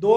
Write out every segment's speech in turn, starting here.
2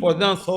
1500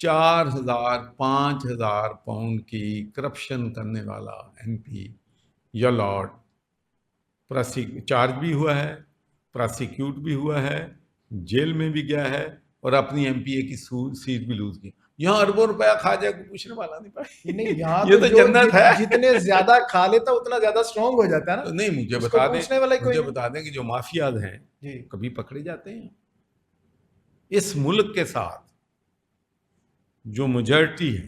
4,000 5,000 pound کی corruption کرنے والا ایم پی یا لارڈ چارج بھی ہوا ہے، پراسیکیوٹ بھی ہوا ہے، جیل میں بھی گیا ہے، اور اپنی ایم پی اے کی سیٹ بھی لوز کی. یہاں اربوں روپیہ کھا جائے کوئی پوچھنے والا نہیں پڑے. نہیں یہاں یہ تو جو جنت ہے. جتنے زیادہ کھا لیتا اتنا زیادہ اسٹرانگ ہو جاتا ہے نا. نہیں مجھے اس بتا کو دیں، پوچھنے والا ہی کوئی مجھے نہیں. بتا دیں کہ جو مافیاز ہیں جی کبھی پکڑے جاتے ہیں. اس ملک کے ساتھ جو میجورٹی ہے،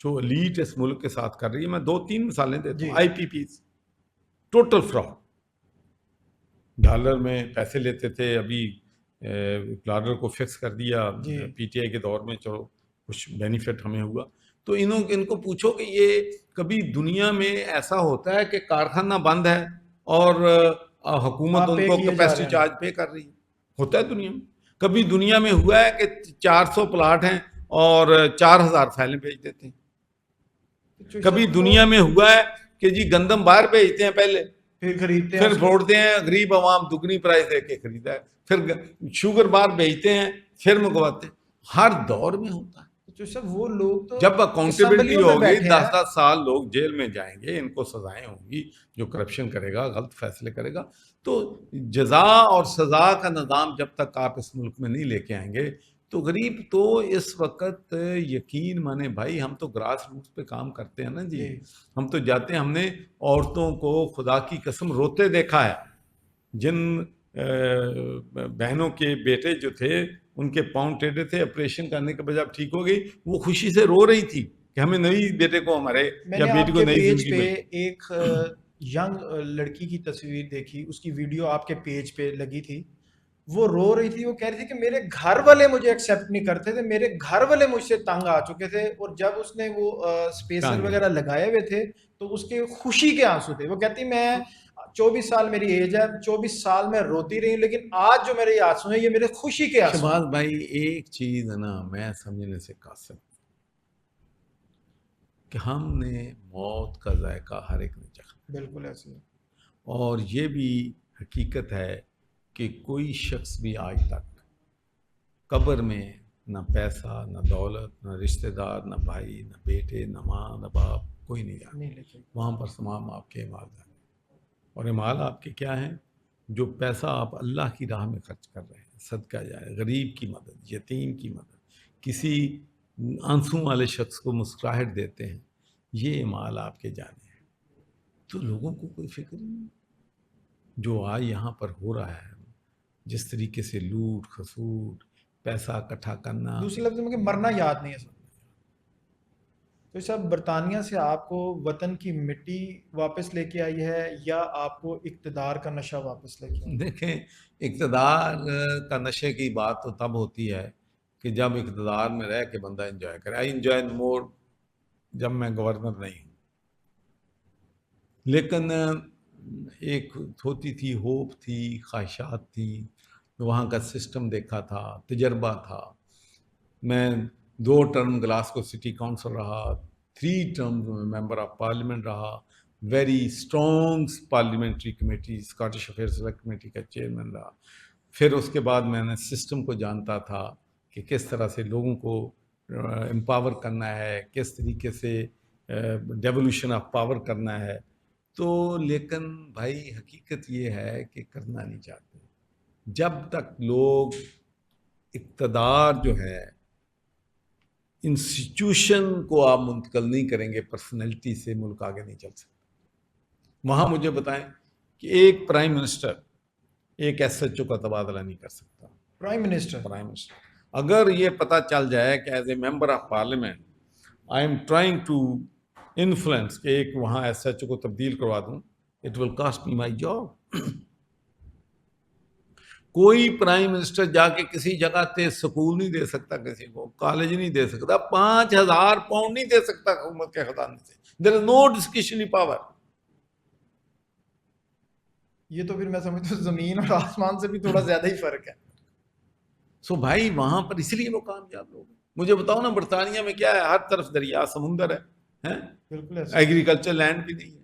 جو ایلیٹ اس ملک کے ساتھ کر رہی ہے، میں 2-3 مثالیں دیتا جی ہوں. I P Ps total fraud, dollar میں پیسے لیتے تھے، ابھی ڈالر کو فکس کر دیا جی پی ٹی آئی کے دور میں، چلو کچھ بینیفٹ ہمیں ہوا. تو ان کو پوچھو کہ یہ کبھی دنیا میں ایسا ہوتا ہے کہ کارخانہ بند ہے اور حکومت آپ ان پے کو کیے جا کیپیسٹی رہے ہیں. چارج پے کر رہی ہے؟ ہوتا ہے دنیا میں. کبھی دنیا میں ہوا ہے کہ 400 پلاٹ ہیں اور 4,000 فائلیں بھیج دیتے ہیں؟ کبھی دنیا میں ہوا ہے کہ جی گندم باہر بھیجتے ہیں پہلے، پھر خریدتے ہیں پھر اس کو. پھوڑتے ہیں، غریب عوام دگنی پرائز دے کے خریدا ہے، پھر شوگر بار بیچتے ہیں، پھر منگواتے ہیں. ہر دور میں ہوتا ہے. تو سب وہ لوگ تو جب اکاؤنٹیبلٹی اسمبلیوں میں ہوگی، بیٹھے ہیں. 10-10 سال لوگ جیل میں جائیں گے، ان کو سزائیں ہوں گی. جو کرپشن کرے گا، غلط فیصلے کرے گا، تو جزا اور سزا کا نظام جب تک آپ اس ملک میں نہیں لے کے آئیں گے تو غریب تو اس وقت یقین مانے بھائی، ہم تو گراس روٹس پہ کام کرتے ہیں نا جی. ہم تو جاتے ہیں، ہم نے عورتوں کو خدا کی قسم روتے دیکھا ہے. جن بہنوں کے بیٹے جو تھے ان کے پاؤں ٹیڑھے تھے، آپریشن کرنے کے بعد جب ٹھیک ہو گئی، وہ خوشی سے رو رہی تھی کہ ہمیں نئی بیٹے کو، ہمارے میں یا نے بیٹی آپ کو کے نئی پیج زندگی پہ ملی. ایک ینگ لڑکی کی تصویر دیکھی، اس کی ویڈیو آپ کے پیج پہ لگی تھی. وہ رو رہی تھی، وہ کہہ رہی تھی کہ میرے گھر والے مجھے ایکسیپٹ نہیں کرتے تھے، میرے گھر والے مجھ سے تنگ آ چکے تھے، اور جب اس نے وہ اسپیسر وغیرہ لگائے ہوئے تھے تو اس کے خوشی کے آنسو تھے. وہ کہتی میں 24 سال میری ایج ہے، 24 سال میں روتی رہی ہوں، لیکن آج جو میرے آنسو ہیں یہ میرے خوشی کے آنسو. شہباز بھائی ایک چیز ہے نا، میں سمجھنے سے قاصر کہ ہم نے موت کا ذائقہ ہر ایک نے چکھا. بالکل ایسے ہے. اور یہ بھی حقیقت ہے کہ کوئی شخص بھی آج تک قبر میں نہ پیسہ، نہ دولت، نہ رشتہ دار، نہ بھائی، نہ بیٹے، نہ ماں، نہ باپ، کوئی نہیں جانا. وہاں پر تمام آپ کے اعمال جانے. اور اعمال آپ کے کیا ہیں؟ جو پیسہ آپ اللہ کی راہ میں خرچ کر رہے ہیں، صدقہ جائے، غریب کی مدد، یتیم کی مدد، کسی آنسوں والے شخص کو مسکراہٹ دیتے ہیں، یہ اعمال آپ کے جانے ہیں. تو لوگوں کو کوئی فکر نہیں. جو آج یہاں پر ہو رہا ہے، جس طریقے سے لوٹ کھسوٹ، پیسہ اکٹھا کرنا، دوسرے لفظ میں کہ مرنا یاد نہیں ہے سب. تو صاحب برطانیہ سے آپ کو وطن کی مٹی واپس لے کے آئی ہے یا آپ کو اقتدار کا نشہ واپس لے کے آئی؟ دیکھیں اقتدار کا نشے کی بات تو تب ہوتی ہے کہ جب اقتدار میں رہ کے بندہ انجوائے کرے. آئی انجوائے مور جب میں گورنر نہیں ہوں. لیکن ایک ہوتی تھی، ہوپ تھی، خواہشات تھی، وہاں کا سسٹم دیکھا تھا، تجربہ تھا. میں 2 ٹرم گلاسکو سٹی کونسل رہا، 3 ٹرم ممبر آف پارلیمنٹ رہا، very strong parliamentary committee, Scottish affair select committee کا چیئرمین رہا. پھر اس کے بعد میں نے سسٹم کو جانتا تھا کہ کس طرح سے لوگوں کو امپاور کرنا ہے، کس طریقے سے ڈیولوشن آف پاور کرنا ہے. تو لیکن بھائی حقیقت یہ ہے کہ کرنا نہیں چاہتے. جب تک لوگ اقتدار جو ہے انسٹیٹیوشن کو آپ منتقل نہیں کریں گے، پرسنالٹی سے ملک آگے نہیں چل سکتا. وہاں مجھے بتائیں کہ ایک پرائم منسٹر ایک ایس ایچ او کا تبادلہ نہیں کر سکتا. پرائم منسٹر اگر یہ پتہ چل جائے کہ as a member of parliament I am trying to influence کہ ایک وہاں ایس ایچ او کو تبدیل کروا دوں، it will cost me my job. کوئی پرائم منسٹر جا کے کسی جگہ تے سکول نہیں دے سکتا، کسی کو کالج نہیں دے سکتا، 5,000 پاؤنڈ نہیں دے سکتا حکومت کے خزانے سے. دیر از نو ڈسکشنری پاور. یہ تو پھر میں سمجھتا ہوں زمین اور آسمان سے بھی تھوڑا زیادہ ہی فرق ہے. سو بھائی وہاں پر اس لیے وہ کامیاب لوگ. مجھے بتاؤ نا برطانیہ میں کیا ہے؟ ہر طرف دریا، سمندر ہے، بالکل ایسا. ایگریکلچر لینڈ بھی نہیں ہے،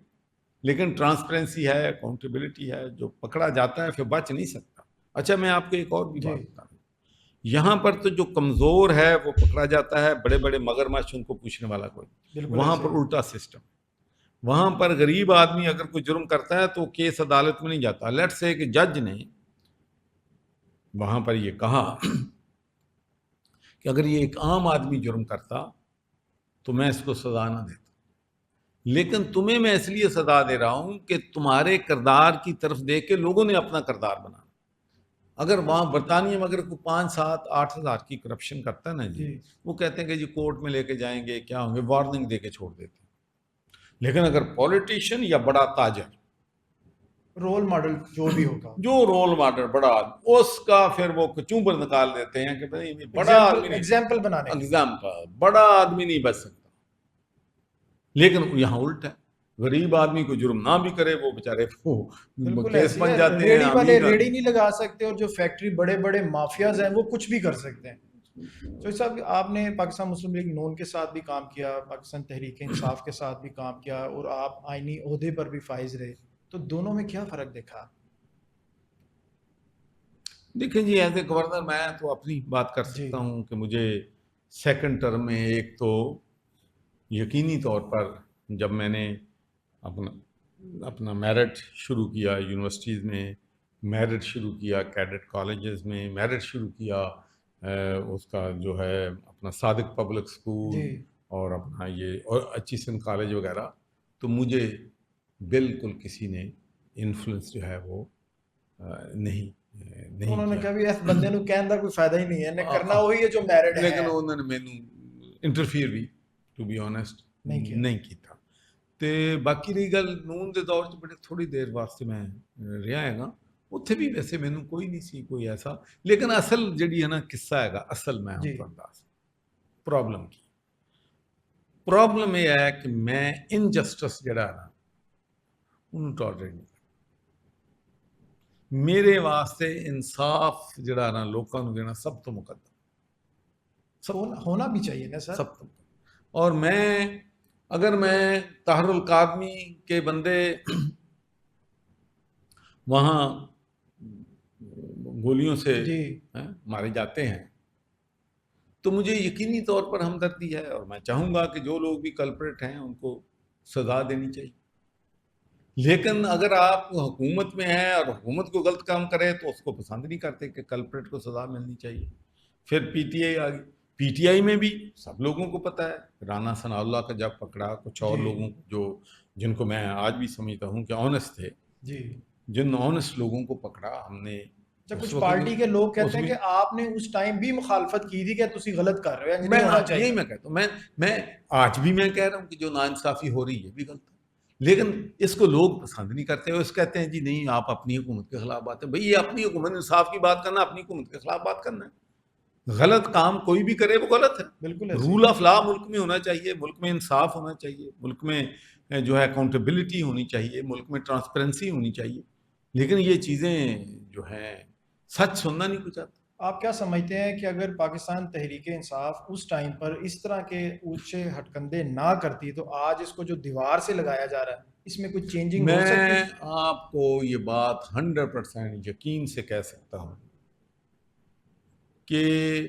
لیکن ٹرانسپیرنسی ہے، اکاؤنٹیبلٹی ہے. جو پکڑا جاتا ہے پھر بچ نہیں سکتا. اچھا میں آپ کو ایک اور بھی بات بتا دوں. یہاں پر تو جو کمزور ہے وہ پکڑا جاتا ہے، بڑے بڑے مگرمچھ ان کو پوچھنے والا کوئی، بالکل وہاں ایسے پر ہی۔ الٹا سسٹم، وہاں پر غریب آدمی اگر کوئی جرم کرتا ہے تو کیس عدالت میں نہیں جاتا. لیٹ سے کہ جج نے وہاں پر یہ کہا کہ اگر یہ ایک عام آدمی جرم کرتا تو میں اس کو سزا نہ دیتا، لیکن تمہیں میں اس لیے سزا دے رہا ہوں کہ تمہارے کردار کی طرف دیکھ کے لوگوں نے اپنا کردار بنا. اگر وہاں برطانیہ میں اگر کوئی 5-7-8 ہزار کی کرپشن کرتا ہے نا جی، وہ کہتے ہیں کہ جی کورٹ میں لے کے جائیں گے، کیا ہوں گے، وارننگ دے کے چھوڑ دیتے ہیں. لیکن اگر پولیٹیشین یا بڑا تاجر، رول ماڈل جو بھی ہوگا، جو رول ماڈل بڑا آدمی، اس کا پھر وہ کچوبر نکال دیتے ہیں کہ بھائی یہ بڑا آدمی نہیں، ایگزامپل بنانے کے لیے۔ ایگزامپل بڑا آدمی نہیں بچ سکتا. لیکن یہاں الٹ ہے، غریب آدمی کو جرم نہ بھی کرے وہ بیچارے بالکل کیس ایسی بن ہے، جاتے ہیں. ریڑی والے امیر ریڑی آدمی نہیں لگا سکتے، اور جو فیکٹری بڑے بڑے مافیاز ہیں وہ کچھ بھی کر سکتے ہیں. تو صاحب آپ نے پاکستان مسلم لیگ نون کے ساتھ بھی کام کیا، پاکستان تحریک انصاف کے ساتھ بھی کام کیا، اور آپ آئینی عہدے پر بھی فائز رہے، تو دونوں میں کیا فرق دیکھا؟ دیکھیں جی، ایز اے گورنر میں تو اپنی بات کر جی سکتا ہوں کہ مجھے سیکنڈ ٹرم میں ایک تو یقینی طور پر جب میں نے اپنا میرٹ شروع کیا یونیورسٹیز میں، میرٹ شروع کیا کیڈٹ کالجز میں، میرٹ شروع کیا اس کا جو ہے اپنا صادق پبلک اسکول جی اور اپنا یہ اور اچیسن کالج وغیرہ، تو مجھے بالکل کسی نے انفلوئنس جو ہے وہ نہیں انہوں نے کیا. کہا بھی اس بندے نو کہن دا کوئی فائدہ ہی نہیں ہے، انہیں کرنا وہی ہے جو میرڈ ہے، لیکن انہوں نے مینوں انٹرفیئر بھی ٹو بی آنیسٹ نہیں کیتا. تے باقی رہی گل نون دے دور چ بڑے تھوڑی دیر واسطے میں رہا ہے گا، اتنے بھی ویسے مینوں کوئی نہیں سی کوئی ایسا. لیکن اصل جڑی ہے نا قصہ ہے گا، اصل میں ہم تو انداز پرابلم کی پرابلم یہ ہے کہ میں انجسٹس جڑا ہے نا انہوں ٹالریٹ نہیں. میرے واسطے انصاف جڑا نا لوکاں نوں دینا سب تو مقدم، ہونا بھی چاہیے نا سر. سب تو. اور اگر میں طاہر القادمی کے بندے وہاں گولیوں سے مارے جاتے ہیں تو مجھے یقینی طور پر ہمدردی ہے، اور میں چاہوں گا کہ جو لوگ بھی کلپریٹ ہیں ان کو سزا دینی چاہیے. لیکن اگر آپ حکومت میں ہیں اور حکومت کو غلط کام کرے تو اس کو پسند نہیں کرتے کہ کلپریٹ کو سزا ملنی چاہیے. پھر پی ٹی آئی آ گئی، پی ٹی آئی میں بھی سب لوگوں کو پتہ ہے رانا ثناء اللہ کا جب پکڑا، کچھ اور لوگوں کو جن کو میں آج بھی سمجھتا ہوں کہ آنیسٹ تھے، جن آنیسٹ لوگوں کو پکڑا ہم نے. کچھ پارٹی کے لوگ کہتے ہیں کہ آپ نے اس ٹائم بھی مخالفت کی تھی کہ تسی غلط کر رہے ہو، نہیں ہونا چاہیے. یہی میں کہتا ہوں، میں آج بھی میں کہہ رہا ہوں کہ جو ناانصافی ہو رہی ہے بھی غلط ہے، لیکن اس کو لوگ پسند نہیں کرتے. اس کہتے ہیں جی نہیں آپ اپنی حکومت کے خلاف بات ہے. بھئی یہ اپنی حکومت انصاف کی بات کرنا، اپنی حکومت کے خلاف بات کرنا ہے. غلط کام کوئی بھی کرے وہ غلط ہے. بالکل رول آف لا ملک میں ہونا چاہیے، ملک میں انصاف ہونا چاہیے، ملک میں جو ہے اکاؤنٹیبلٹی ہونی چاہیے، ملک میں ٹرانسپیرنسی ہونی چاہیے. لیکن یہ چیزیں جو ہیں سچ سننا نہیں کچھ آتا. آپ کیا سمجھتے ہیں کہ اگر پاکستان تحریک انصاف اس ٹائم پر اس طرح کے اونچے ہٹکندے نہ کرتی تو آج اس کو جو دیوار سے لگایا جا رہا ہے اس میں کوئی چینجنگ ہو سکتی؟ میں آپ کو یہ بات 100% یقین سے کہہ سکتا ہوں کہ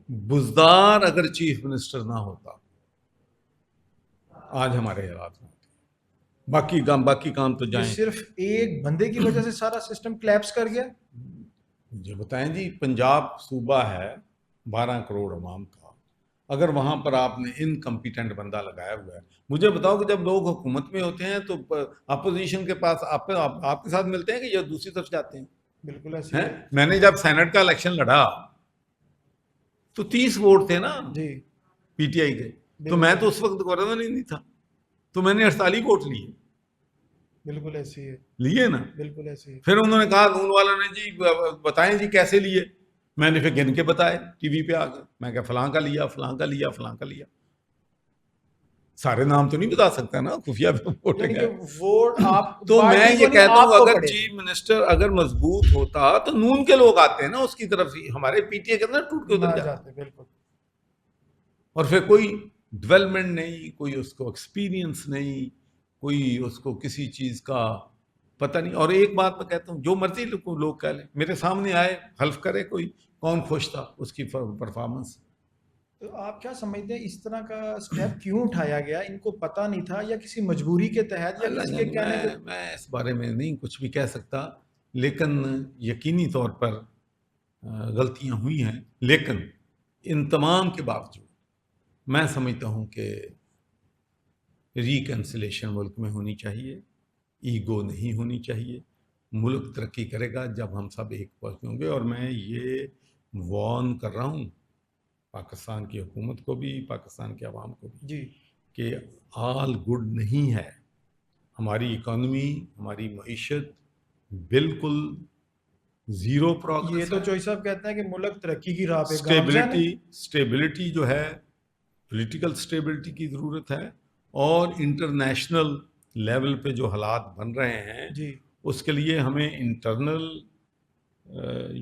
بزدار اگر چیف منسٹر نہ ہوتا آج ہمارے حالات میں باقی کام تو جائیں. صرف ایک بندے کی وجہ سے سارا سسٹم کلیپس کر گیا. جی بتائیں جی، پنجاب صوبہ ہے 12 کروڑ عوام کا، اگر وہاں پر آپ نے انکمپیٹنٹ بندہ لگایا ہوا ہے، مجھے بتاؤ کہ جب لوگ حکومت میں ہوتے ہیں تو اپوزیشن کے پاس آپ کے ساتھ ملتے ہیں کہ یہ دوسری طرف جاتے ہیں؟ بالکل ایسے ہیں. میں نے جب سینٹ کا الیکشن لڑا تو 30 ووٹ تھے نا پی ٹی آئی کے، تو میں تو اس وقت گورنر ہی نہیں تھا، تو میں نے 48 ووٹ لیے. بالکل ایسی ہے، لیے نا. بالکل ایسی ہے. پھر انہوں نے کہا نون والوں نے جی بتائیں جی کیسے لیے. میں نے پھر گن کے بتائے ٹی وی پہ آ کے، میں کہا فلاں کا لیا، فلاں کا لیا، فلاں کا لیا. سارے نام تو نہیں بتا سکتا نا، خفیہ ووٹنگ ہے. تو میں یہ کہتا ہوں اگر چیف منسٹر اگر مضبوط ہوتا تو نون کے لوگ آتے ہیں نا اس کی طرف ہی، ہمارے پی ٹی اے کے اندر ٹوٹ کے ادھر جاتے. بالکل. اور پھر کوئی ڈیولپمنٹ نہیں، کوئی اس کو ایکسپیرینس نہیں، کوئی اس کو کسی چیز کا پتہ نہیں. اور ایک بات میں کہتا ہوں, جو مرضی لوگ کہہ لیں, میرے سامنے آئے حلف کرے کوئی, کون خوش تھا اس کی پرفارمنس. تو آپ کیا سمجھتے ہیں اس طرح کا اسٹیپ کیوں اٹھایا گیا؟ ان کو پتہ نہیں تھا یا کسی مجبوری کے تحت یا کسی کے کہنے پہ؟ میں اس بارے میں نہیں کچھ بھی کہہ سکتا, لیکن یقینی طور پر غلطیاں ہوئی ہیں, لیکن ان تمام کے باوجود میں سمجھتا ہوں کہ ریکنسلیشن ملک میں ہونی چاہیے, ایگو نہیں ہونی چاہیے. ملک ترقی کرے گا جب ہم سب ایک پاس ہوں گے. اور میں یہ وارن کر رہا ہوں پاکستان کی حکومت کو بھی, پاکستان کے عوام کو بھی, جی کہ آل گڈ نہیں ہے. ہماری اکانومی, ہماری معیشت بالکل زیرو یہ پروگرس تو ہے. چوئی صاحب کہتے ہیں کہ ملک ترقی کی راہ پہ گامزن ہے. سٹیبلٹی جو ہے, پولیٹیکل سٹیبلٹی کی ضرورت ہے, اور انٹرنیشنل لیول پہ جو حالات بن رہے ہیں جی اس کے لیے ہمیں انٹرنل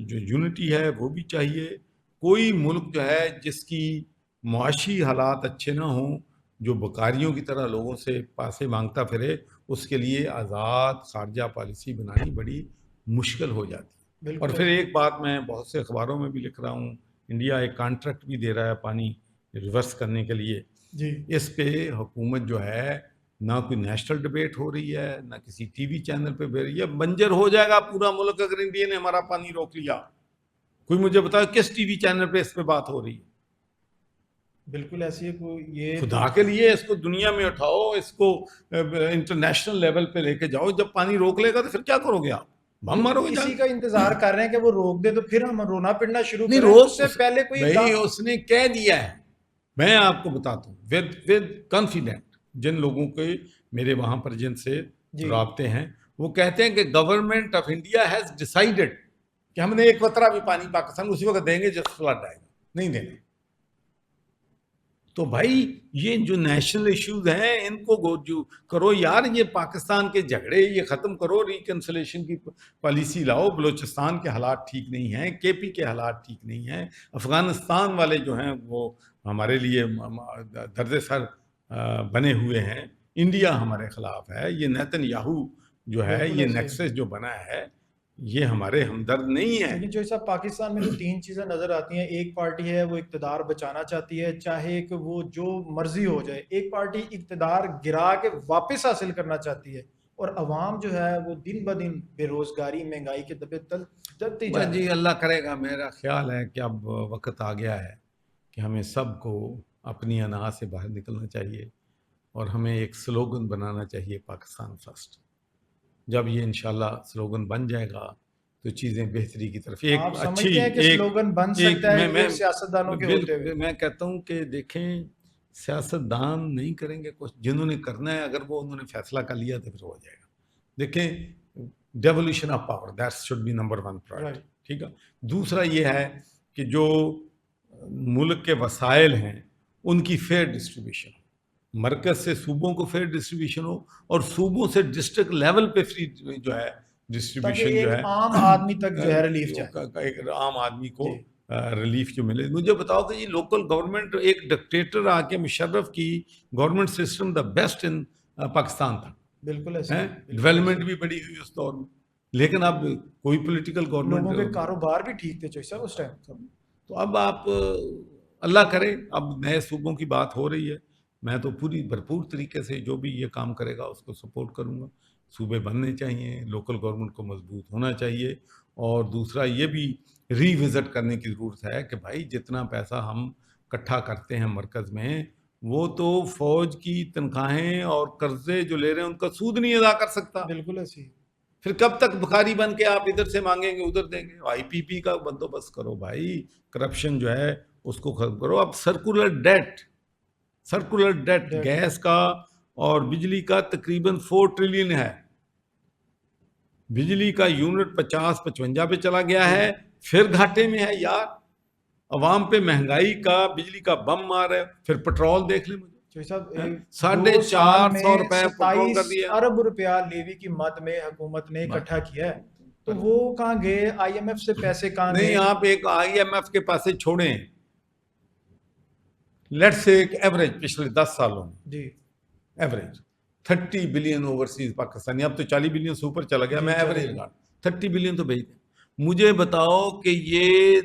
جو یونٹی ہے وہ بھی چاہیے. کوئی ملک جو ہے جس کی معاشی حالات اچھے نہ ہوں, جو بکاریوں کی طرح لوگوں سے پاسے مانگتا پھرے, اس کے لیے آزاد خارجہ پالیسی بنانی بڑی مشکل ہو جاتی ہے. اور بالکل. پھر ایک بات میں بہت سے اخباروں میں بھی لکھ رہا ہوں, انڈیا ایک کانٹریکٹ بھی دے رہا ہے پانی ریورس کرنے کے لیے. جی اس پہ حکومت جو ہے نہ کوئی نیشنل ڈبیٹ ہو رہی ہے, نہ کسی ٹی وی چینل پہ بے رہی ہے. بنجر ہو جائے گا پورا ملک اگر انڈیا نے ہمارا پانی روک لیا. کوئی مجھے بتاؤ کس ٹی وی چینل پہ اس پہ بات ہو رہی ہے؟ بالکل ایسی ہے کوئی. یہ خدا کے لیے اس کو دنیا میں اٹھاؤ, اس کو انٹرنیشنل لیول پہ لے کے جاؤ. جب پانی روک لے گا تو پھر کیا کرو گے آپ؟ بم مارو گے. اسی کا انتظار کر رہے ہیں کہ وہ روک دے تو پھر ہم رونا پڑنا شروع نہیں, کریں. اس سے پہلے کوئی بھائی اس نے کہہ دیا ہے. میں آپ کو بتاتا ہوں ود کانفیڈنٹ, جن لوگوں کے میرے وہاں پر جن سے رابطے ہیں, وہ کہتے ہیں کہ government of India has decided کہ ہم نے ایک قطرہ بھی پانی پاکستان اسی وقت دیں گے جب فلڈ آئے گا, نہیں دیں گے. تو بھائی یہ جو نیشنل ایشوز ہیں ان کو جو کرو یار, یہ پاکستان کے جھگڑے یہ ختم کرو, ریکنسلیشن کی پالیسی لاؤ. بلوچستان کے حالات ٹھیک نہیں ہیں, کے پی کے حالات ٹھیک نہیں ہیں, افغانستان والے جو ہیں وہ ہمارے لیے درد سر بنے ہوئے ہیں. انڈیا ہمارے خلاف ہے. یہ نیتن یاہو جو ہے, یہ نیکسس جو بنا ہے, یہ ہمارے ہمدرد نہیں ہے. لیکن جو صاحب پاکستان میں تو تین چیزیں نظر آتی ہیں. ایک پارٹی ہے وہ اقتدار بچانا چاہتی ہے, چاہے کہ وہ جو مرضی ہو جائے. ایک پارٹی اقتدار گرا کے واپس حاصل کرنا چاہتی ہے, اور عوام جو ہے وہ دن بدن بے روزگاری, مہنگائی کے دبے دبتی جا رہی ہے. جی اللہ کرے گا. میرا خیال ہے کہ اب وقت آ گیا ہے کہ ہمیں سب کو اپنی انا سے باہر نکلنا چاہیے, اور ہمیں ایک سلوگن بنانا چاہیے, پاکستان فرسٹ. جب یہ انشاءاللہ سلوگن بن جائے گا تو چیزیں بہتری کی طرف ایک آپ اچھی سمجھتے ہیں کہ سلوگن بن سکتا ہے یہ سیاستدانوں کے ہوتے ہوئے؟ میں کہتا ہوں کہ دیکھیں, سیاستدان نہیں کریں گے کچھ, جنہوں نے کرنا ہے اگر وہ انہوں نے فیصلہ کر لیا تو پھر ہو جائے گا. دیکھیں, devolution of power, that should be number 1 priority. ٹھیک ہے. دوسرا یہ ہے کہ جو ملک کے وسائل ہیں ان کی فیئر ڈسٹریبیوشن, مرکز سے صوبوں کو فیئر ڈسٹریبیوشن ہو, اور صوبوں سے ڈسٹرکٹ لیول پہ فری جو ہے ڈسٹریبیوشن جو ہے, عام آدمی تک جو ہے ریلیف جائے, ایک عام آدمی کو ریلیف جو ملے. مجھے بتاؤ کہ یہ لوکل گورنمنٹ, ایک ڈکٹیٹر آ کے مشرف کی government system the best in Pakistan تھا. بالکل ایسے ڈیولپمنٹ بھی بڑی ہوئی اس دور میں, لیکن اب کوئی پولیٹیکل گورنمنٹ, لوگوں کے کاروبار بھی ٹھیک تھے چوئی صاحب اس ٹائم. تو اب آپ اللہ کرے, اب نئے صوبوں کی بات ہو رہی ہے. میں تو پوری بھرپور طریقے سے جو بھی یہ کام کرے گا اس کو سپورٹ کروں گا. صوبے بننے چاہیے, لوکل گورنمنٹ کو مضبوط ہونا چاہیے, اور دوسرا یہ بھی ری وزٹ کرنے کی ضرورت ہے کہ بھائی جتنا پیسہ ہم اکٹھا کرتے ہیں مرکز میں, وہ تو فوج کی تنخواہیں اور قرضے جو لے رہے ہیں ان کا سود نہیں ادا کر سکتا. بالکل ایسی. پھر کب تک بخاری بن کے آپ ادھر سے مانگیں گے ادھر دیں گے؟ آئی پی پی کا بندوبست کرو بھائی, کرپشن جو ہے اس کو ختم کرو. اب سرکولر ڈیٹ گیس کا اور بجلی کا تقریباً 4 ٹریلین ہے. بجلی کا یونٹ 50-55 پہ چلا گیا ہے, پھر گھاٹے میں ہے یار. عوام پہ مہنگائی کا, بجلی کا بم مار ہے. پھر پٹرول دیکھ لیں مجھے, 450 روپے پٹرول کر دیا. 27 ارب روپیہ لیوی کی مد میں حکومت نے اکٹھا کیا ہے, تو وہ کہاں گئے؟ آئی ایم ایف سے پیسے کہاں گئے؟ نہیں, آپ ایک آئی ایم ایف کے پیسے چھوڑیں, لیٹ سے ایک ایوریج پچھلے 10 سالوں میں جی ایوریج 30 بلین اوورسیز پاکستانی، اب تو 40 بلین سے اوپر چلا گیا، میں ایوریج لگا 30 بلین تو بھیج دیں. مجھے بتاؤ کہ یہ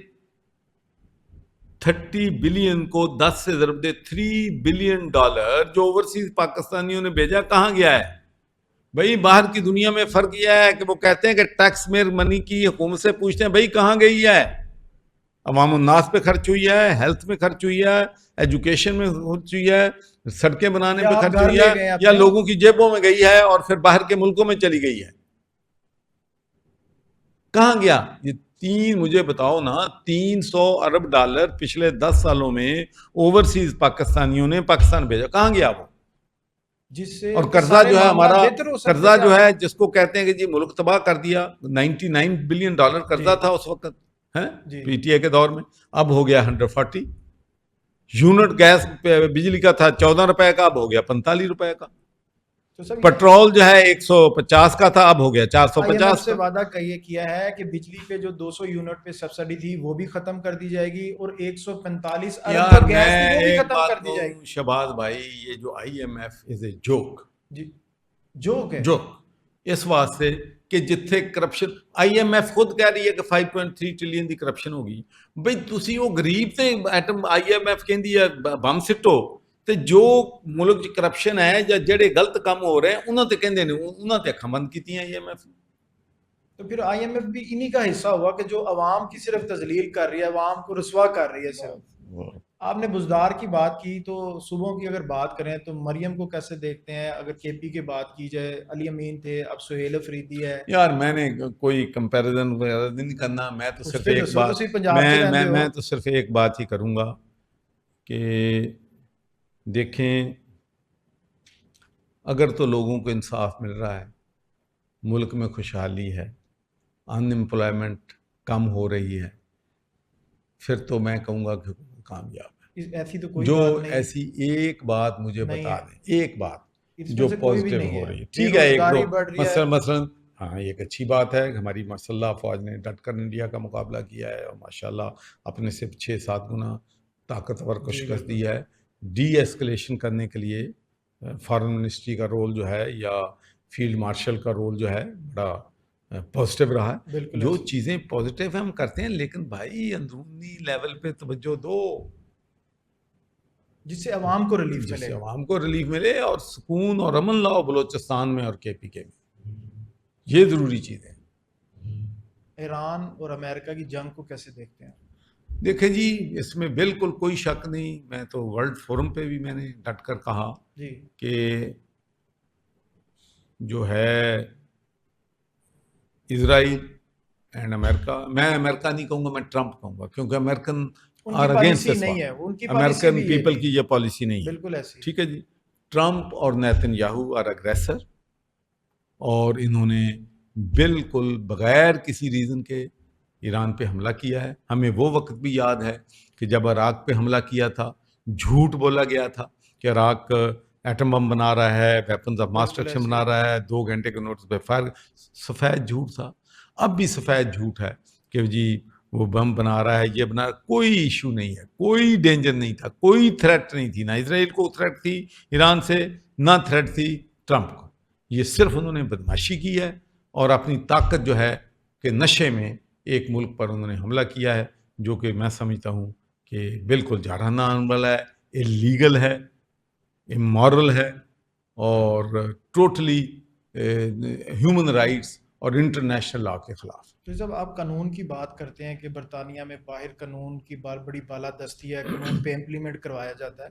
30 بلین کو 10 سے ضرب دے، $3 بلین جو اوورسیز پاکستانیوں نے بھیجا کہاں گیا ہے؟ بھائی باہر کی دنیا میں فرق یہ ہے کہ وہ کہتے ہیں کہ ٹیکس میں منی کی حکومت سے پوچھتے ہیں بھائی کہاں گئی ہے؟ عوام الناس پہ خرچ ہوئی ہے، ہیلتھ میں خرچ ہوئی ہے، ایجوکیشن میں خرچ ہوئی ہے، سڑکیں بنانے پہ خرچ ہوئی ہے، یا لوگوں کی جیبوں میں گئی ہے اور پھر باہر کے ملکوں میں چلی گئی ہے؟ کہاں گیا یہ مجھے بتاؤ نا. $300 ارب پچھلے 10 سالوں میں اوورسیز پاکستانیوں نے پاکستان بھیجا، کہاں گیا وہ؟ جس سے اور قرضہ جو ہے ہمارا، قرضہ جو ہے ہے جس کو کہتے ہیں کہ جی ملک تباہ کر دیا، $99 بلین قرضہ تھا اس وقت ہے پی ٹی اے کے دور میں، اب ہو گیا 140. یونٹ گیس بجلی کا تھا $14 کا، اب ہو گیا $45 کا. پٹرول جو ہے 150 کا تھا، اب ہو گیا 450 سے کا. وعدہ یہ کیا ہے کہ بجلی پہ جو 200 یونٹ پہ سبسڈی تھی وہ بھی ختم کر دی جائے گی، اور 145 ارب جو گیس تھی وہ بھی ختم کر دی جائے گی. شہباز بھائی یہ جو IMF از اے جوک، جی جوک ہے، جوک اس واسطے کہ جتھے کرپشن، IMF خود کہہ رہی ہے کہ 5.3 ٹریلین دی کرپشن ہوگی. بھئی تسی وہ غریب تے ایٹم IMF کہندی ہے بم سٹو تے جو ملک چ کرپشن ہے یا جڑے غلط کام ہو رہے ہیں انہاں تے کہندے نے انہاں تے اکھاں بند کیتیاں IMF. تو پھر IMF بھی انہی کا حصہ ہوا کہ جو عوام کی صرف تذلیل کر رہی ہے، عوام کو رسوا کر رہی ہے صرف. آپ نے بزدار کی بات کی، تو صوبوں کی اگر بات کریں تو مریم کو کیسے دیکھتے ہیں؟ اگر KP کی بات کی جائے، علی امین تھے، اب سہیل افریدی ہے. یار میں نے کوئی کمپیریزن وغیرہ نہیں کرنا، میں تو صرف ایک بات، میں تو صرف ایک بات ہی کروں گا کہ دیکھیں اگر تو لوگوں کو انصاف مل رہا ہے، ملک میں خوشحالی ہے، ان امپلائمنٹ کم ہو رہی ہے، پھر تو میں کہوں گا کہ کامیاب ہے. ایسی تو کوئی جو بات نہیں، ایسی ایک بات مجھے بتا دیں، ایک بات جو جو پازیٹیو ہو رہی ہے. ٹھیک ہے ایک دو مثلا ہاں ایک اچھی بات ہے کہ ہماری مسلح افواج نے ڈٹ کر انڈیا کا مقابلہ کیا ہے اور ماشاءاللہ اپنے سے 6-7 گنا طاقتور کو شکست دی ہے. ڈی ایسکلیشن کرنے کے لیے فارن منسٹری کا رول جو ہے یا فیلڈ مارشل کا رول جو ہے بڑا پازیٹیو رہا ہے. جو چیزیں پازیٹیو ہم کرتے ہیں لیکن بھائی اندرونی لیول پہ توجہ دو جس سے عوام کو ریلیف ملے، جس سے عوام کو ریلیف ملے اور سکون اور امن لاؤ بلوچستان میں اور KP کے میں. یہ ضروری چیز ہے. ایران اور امریکہ کی جنگ کو کیسے دیکھتے ہیں؟ دیکھیں جی اس میں بالکل کوئی شک نہیں، میں تو ورلڈ فورم پہ بھی میں نے ڈٹ کر کہا کہ جو ہے اسرائیل اینڈ امریکہ، میں امریکہ نہیں کہوں گا، میں ٹرمپ کہوں گا، کیونکہ American are against this war, American people کی یہ پالیسی نہیں ہے. بالکل ایسی. ٹھیک ہے جی. ٹرمپ اور نیتن یاہو آر اگریسر، اور انہوں نے بالکل بغیر کسی ریزن کے ایران پہ حملہ کیا ہے. ہمیں وہ وقت بھی یاد ہے کہ جب عراق پہ حملہ کیا تھا، جھوٹ بولا گیا تھا کہ عراق ایٹم بم بنا رہا ہے، ویپنز آف ماس ڈسٹرکشن بنا رہا ہے، 2 گھنٹے کے نوٹس پہ فائر. سفید جھوٹ تھا، اب بھی سفید جھوٹ ہے کہ جی وہ بم بنا رہا ہے، یہ بنا رہا ہے. کوئی ایشو نہیں ہے، کوئی ڈینجر نہیں تھا، کوئی تھریٹ نہیں تھی، نہ اسرائیل کو تھریٹ تھی ایران سے، نہ تھریٹ تھی ٹرمپ کو. یہ صرف انہوں نے بدماشی کی ہے اور اپنی طاقت جو ہے کہ نشے میں ایک ملک پر انہوں نے حملہ کیا ہے، جو کہ میں سمجھتا ہوں کہ بالکل جارحانہ عمل ہے، اللیگل ہے، امورل ہے، اور ٹوٹلی ہیومن رائٹس اور انٹرنیشنل لاء کے خلاف. تو جب آپ قانون کی بات کرتے ہیں کہ برطانیہ میں باہر قانون کی بڑی بالادستی ہے، قانون پہ امپلیمنٹ کروایا جاتا ہے،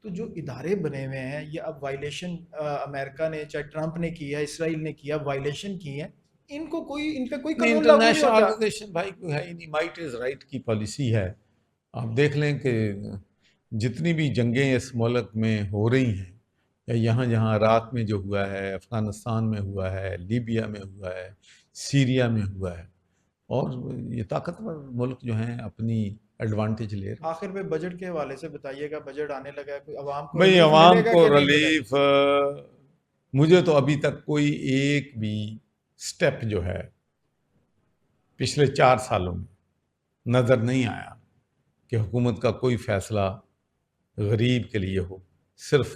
تو جو ادارے بنے ہوئے ہیں یہ اب وائلیشن امریکہ نے، چاہے ٹرمپ نے کیا، اسرائیل نے کیا، وائلیشن کی ہے، ان کو کوئی، ان پہ کوئی قانون لاگو نہیں ہوتا. آرگنائزیشن بھائی کوئی ہے ہی نہیں، مائٹ از رائٹ کی پالیسی ہے. آپ دیکھ لیں کہ جتنی بھی جنگیں اس ملک میں ہو رہی ہیں، یا یہاں جہاں عراق میں جو ہوا ہے، افغانستان میں ہوا ہے، لیبیا میں ہوا ہے، سیریا میں ہوا ہے، اور یہ طاقتور ملک جو ہیں اپنی ایڈوانٹیج لے رہے ہیں. آخر میں بجٹ کے حوالے سے بتائیے گا، بجٹ آنے لگا ہے، کوئی عوام کو بھئی عوام کو ریلیف، مجھے تو ابھی تک کوئی ایک بھی سٹیپ جو ہے پچھلے 4 سالوں میں نظر نہیں آیا کہ حکومت کا کوئی فیصلہ غریب کے لیے ہو. صرف